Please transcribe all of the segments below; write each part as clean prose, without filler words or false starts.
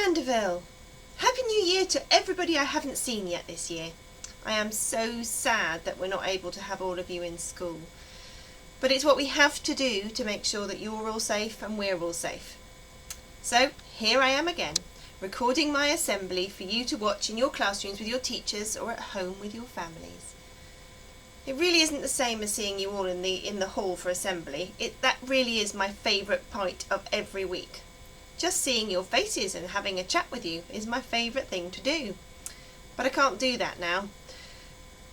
Mandeville! Happy New Year to everybody I haven't seen yet this year. I am so sad that we're not able to have all of you in school. But it's what we have to do to make sure that you're all safe and we're all safe. So here I am again, recording my assembly for you to watch in your classrooms with your teachers or at home with your families. It really isn't the same as seeing you all in the hall for assembly. That really is my favourite part of every week. Just seeing your faces and having a chat with you is my favourite thing to do. But I can't do that now.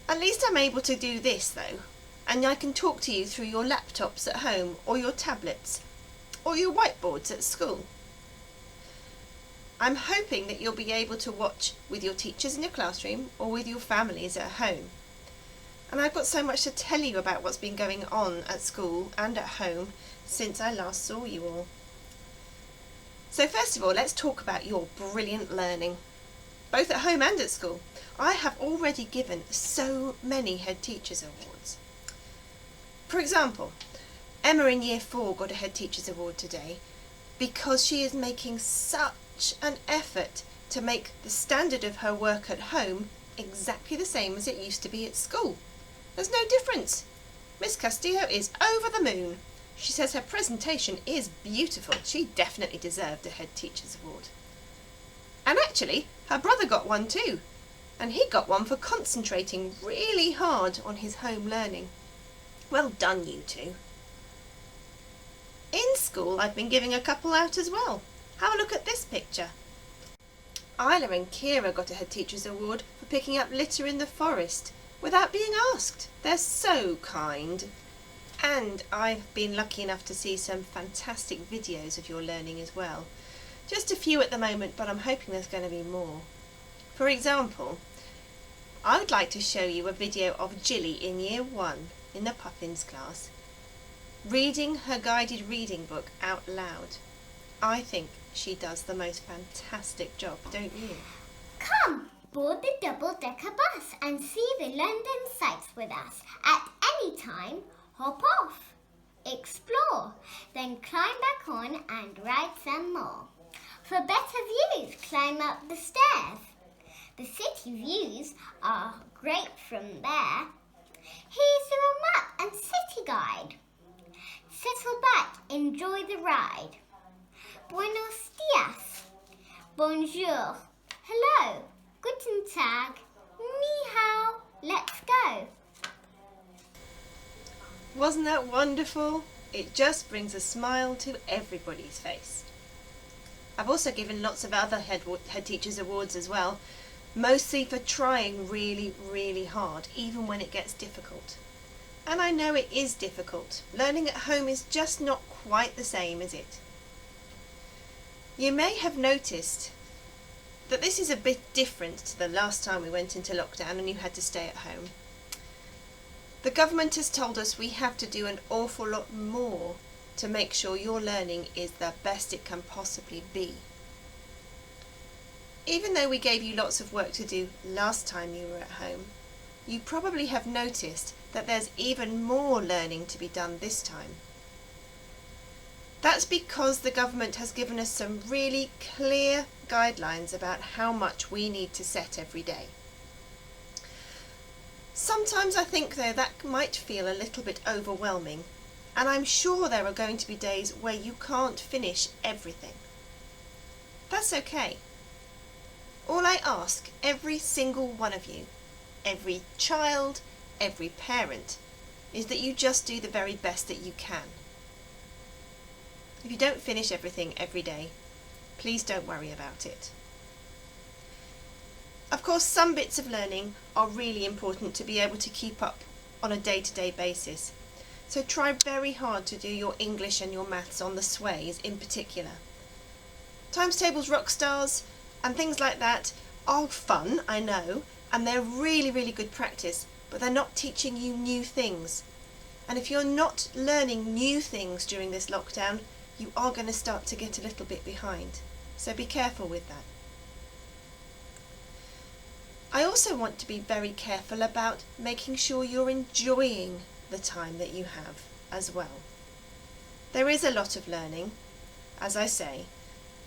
At least I'm able to do this though, and I can talk to you through your laptops at home or your tablets or your whiteboards at school. I'm hoping that you'll be able to watch with your teachers in your classroom or with your families at home. And I've got so much to tell you about what's been going on at school and at home since I last saw you all. So first of all, let's talk about your brilliant learning, both at home and at school. I have already given so many Head Teachers Awards. For example, Emma in Year 4 got a Head Teachers Award today because she is making such an effort to make the standard of her work at home exactly the same as it used to be at school. There's no difference. Miss Castillo is over the moon. She says her presentation is beautiful. She definitely deserved a Head Teachers Award. And actually, her brother got one too. And he got one for concentrating really hard on his home learning. Well done, you two. In school, I've been giving a couple out as well. Have a look at this picture. Isla and Kira got a Head Teachers Award for picking up litter in the forest without being asked. They're so kind. And I've been lucky enough to see some fantastic videos of your learning as well. Just a few at the moment, but I'm hoping there's going to be more. For example, I would like to show you a video of Jilly in Year 1 in the Puffins class, reading her guided reading book out loud. I think she does the most fantastic job, don't you? Come, board the double-decker bus and see the London sights with us at any time. Hop off, explore, then climb back on and ride some more. For better views, climb up the stairs. The city views are great from there. Here's your map and city guide. Settle back, enjoy the ride. Buenos dias, bonjour, hello, guten tag, ni hao, let's go. Wasn't that wonderful? It just brings a smile to everybody's face. I've also given lots of other Head Teachers Awards as well, mostly for trying really, really hard, even when it gets difficult. And I know it is difficult. Learning at home is just not quite the same, is it? You may have noticed that this is a bit different to the last time we went into lockdown and you had to stay at home. The government has told us we have to do an awful lot more to make sure your learning is the best it can possibly be. Even though we gave you lots of work to do last time you were at home, you probably have noticed that there's even more learning to be done this time. That's because the government has given us some really clear guidelines about how much we need to set every day. Sometimes I think though that might feel a little bit overwhelming, and I'm sure there are going to be days where you can't finish everything. That's okay. All I ask every single one of you, every child, every parent, is that you just do the very best that you can. If you don't finish everything every day, please don't worry about it. Of course, some bits of learning are really important to be able to keep up on a day-to-day basis. So try very hard to do your English and your maths on the sways in particular. Times tables, rock stars and things like that are fun, I know, and they're really, really good practice, but they're not teaching you new things. And if you're not learning new things during this lockdown, you are going to start to get a little bit behind. So be careful with that. I also want to be very careful about making sure you're enjoying the time that you have as well. There is a lot of learning, as I say,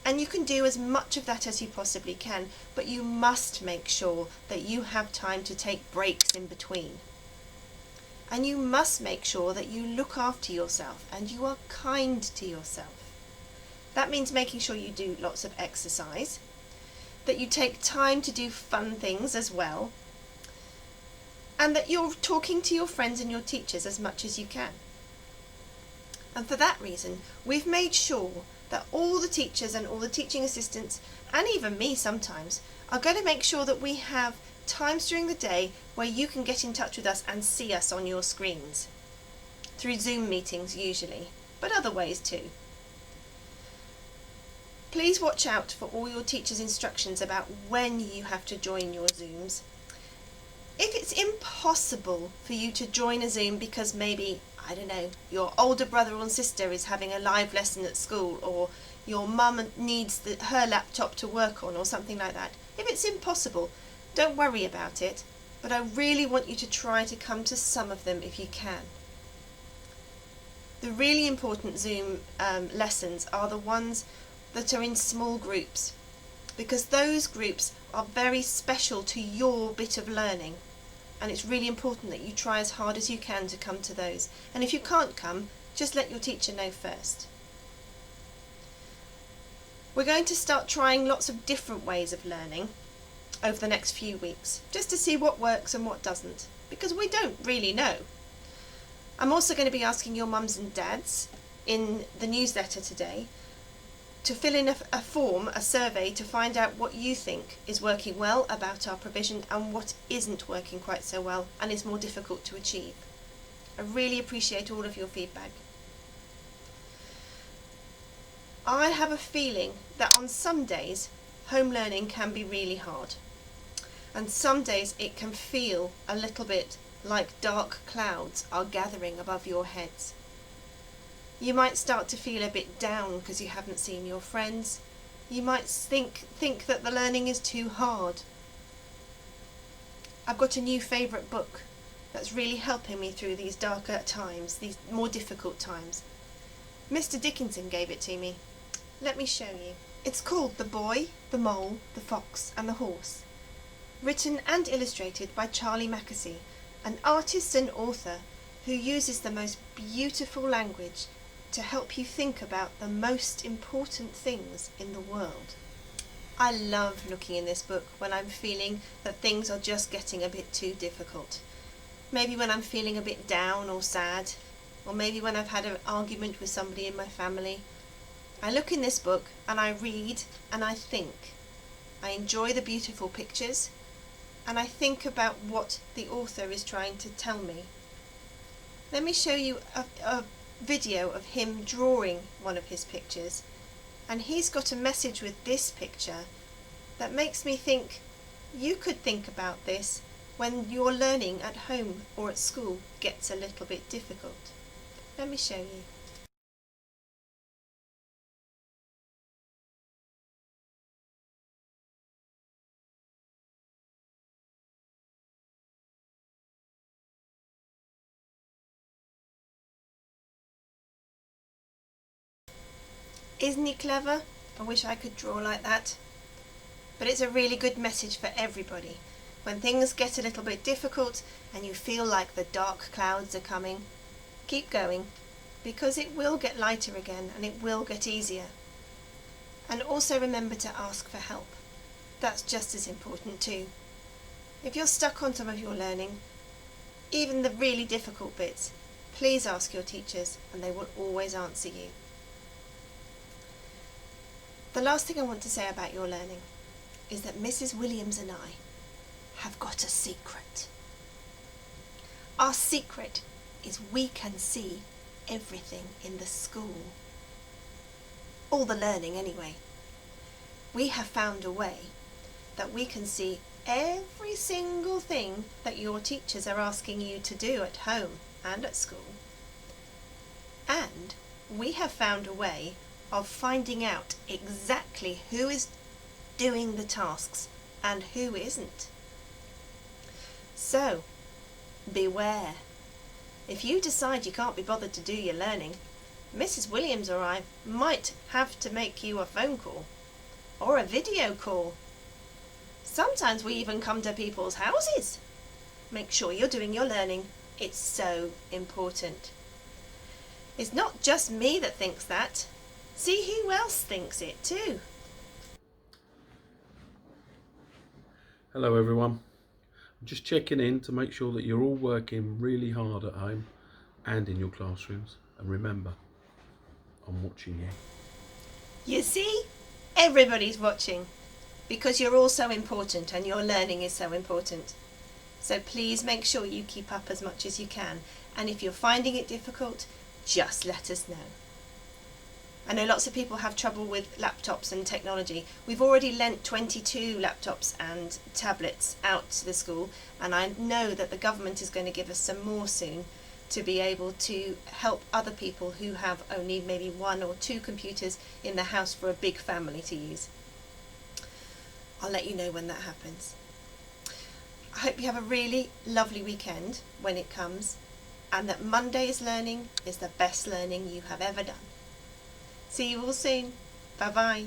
And you can do as much of that as you possibly can, but you must make sure that you have time to take breaks in between. And you must make sure that you look after yourself and you are kind to yourself. That means making sure you do lots of exercise, that you take time to do fun things as well, and that you're talking to your friends and your teachers as much as you can. And for that reason, we've made sure that all the teachers and all the teaching assistants, and even me sometimes, are going to make sure that we have times during the day where you can get in touch with us and see us on your screens. Through Zoom meetings usually, but other ways too. Please watch out for all your teachers' instructions about when you have to join your Zooms. If it's impossible for you to join a Zoom because maybe, I don't know, your older brother or sister is having a live lesson at school, or your mum needs her laptop to work on, or something like that. If it's impossible, don't worry about it, but I really want you to try to come to some of them if you can. The really important Zoom lessons are the ones that are in small groups, because those groups are very special to your bit of learning. And it's really important that you try as hard as you can to come to those. And if you can't come, just let your teacher know first. We're going to start trying lots of different ways of learning over the next few weeks, just to see what works and what doesn't, because we don't really know. I'm also going to be asking your mums and dads in the newsletter today to fill in a form, a survey, to find out what you think is working well about our provision and what isn't working quite so well and is more difficult to achieve. I really appreciate all of your feedback. I have a feeling that on some days home learning can be really hard, and some days it can feel a little bit like dark clouds are gathering above your heads. You might start to feel a bit down because you haven't seen your friends. You might think that the learning is too hard. I've got a new favourite book that's really helping me through these darker times, these more difficult times. Mr. Dickinson gave it to me. Let me show you. It's called The Boy, the Mole, the Fox and the Horse. Written and illustrated by Charlie Mackesy, an artist and author who uses the most beautiful language to help you think about the most important things in the world. I love looking in this book when I'm feeling that things are just getting a bit too difficult. Maybe when I'm feeling a bit down or sad, or maybe when I've had an argument with somebody in my family. I look in this book and I read and I think. I enjoy the beautiful pictures and I think about what the author is trying to tell me. Let me show you a video of him drawing one of his pictures, and he's got a message with this picture that makes me think you could think about this when your learning at home or at school gets a little bit difficult. Let me show you. Isn't he clever? I wish I could draw like that. But it's a really good message for everybody. When things get a little bit difficult and you feel like the dark clouds are coming, keep going, because it will get lighter again and it will get easier. And also remember to ask for help. That's just as important too. If you're stuck on some of your learning, even the really difficult bits, please ask your teachers and they will always answer you. The last thing I want to say about your learning is that Mrs. Williams and I have got a secret. Our secret is we can see everything in the school. All the learning anyway. We have found a way that we can see every single thing that your teachers are asking you to do at home and at school. And we have found a way of finding out exactly who is doing the tasks and who isn't. So, beware. If you decide you can't be bothered to do your learning, Mrs. Williams or I might have to make you a phone call or a video call. Sometimes we even come to people's houses. Make sure you're doing your learning. It's so important. It's not just me that thinks that. See who else thinks it too. Hello everyone. I'm just checking in to make sure that you're all working really hard at home and in your classrooms. And remember, I'm watching you. You see, everybody's watching because you're all so important and your learning is so important. So please make sure you keep up as much as you can, and if you're finding it difficult, just let us know. I know lots of people have trouble with laptops and technology. We've already lent 22 laptops and tablets out to the school, and I know that the government is going to give us some more soon to be able to help other people who have only maybe 1 or 2 computers in the house for a big family to use. I'll let you know when that happens. I hope you have a really lovely weekend when it comes, and that Monday's learning is the best learning you have ever done. See you all soon. Bye bye.